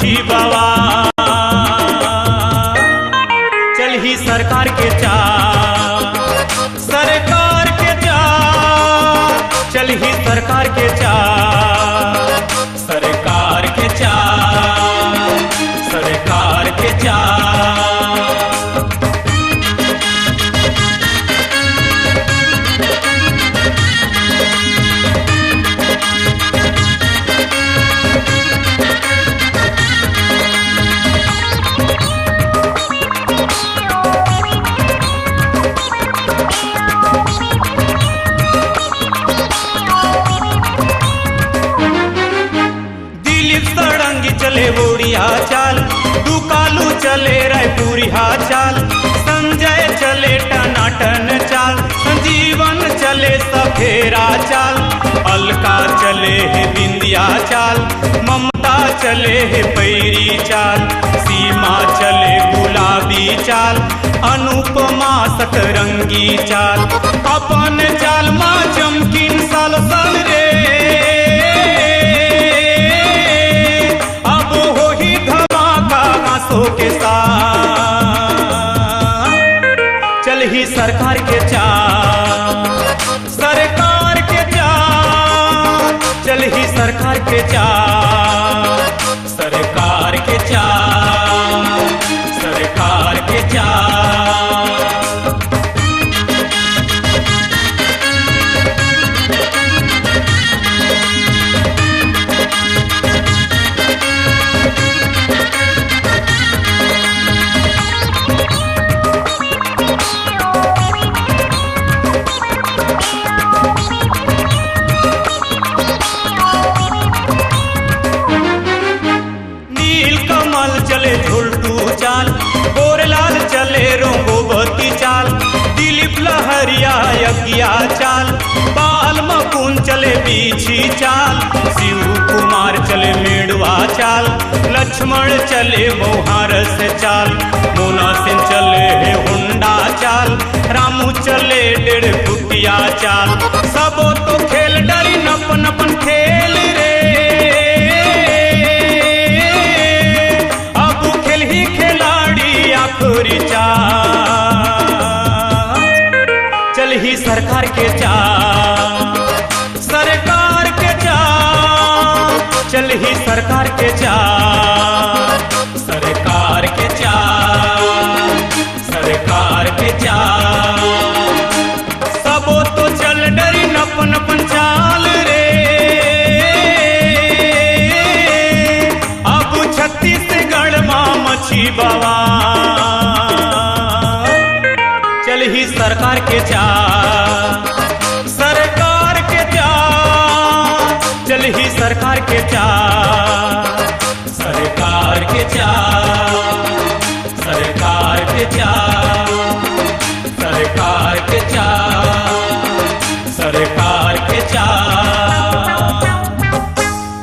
मछी बाबा। चल ही सरकार के चाल, सरकार के चाल, चल ही सरकार के चाल, सरकार के चाल, सरकार के चाल। चले बोरिया चाल, दुकालू चले रायपुरिया चाल, संजय चले टनाटन चाल, संजीवन चले सफेरा चाल, अलका चले है बिंदिया चाल, ममता चले है पैरी चाल, सीमा चले गुलाबी चाल, अनुपमा सतरंगी चाल, अपन चाल माँ चमकीन साल साल रे। के साथ चल ही सरकार के चाल, सरकार के चाल, चल ही सरकार के चाल, सरकार के चाल, सरकार के चाल। चले झुलटू चाल, गोरलाल चले रोंगोवती चाल, दिलीप लहरिया यज्ञा चाल, बाल मकुन चले बीछी चाल, शिव कुमार चले मेड़वा चाल, लक्ष्मण चले मोहारस चाल, मोना सिंह चले है हुंडा चाल, रामू चले 1.5 फुटिया चाल। सबो तो खेल डरी नपन अपन खेल रे, आखिरी चाल। चल ही सरकार के चाल, सरकार के चाल, चल ही सरकार के चाल, सरकार के चाल, सरकार के चाल। सबो तो चल डरी नपन अपन चाल रे, अब छत्तीसगढ़ माँ मछी बाबा। चल ही सरकार के चाल, सरकार के चाल, चल ही सरकार के चाल, सरकार के चाल, सरकार के चाल।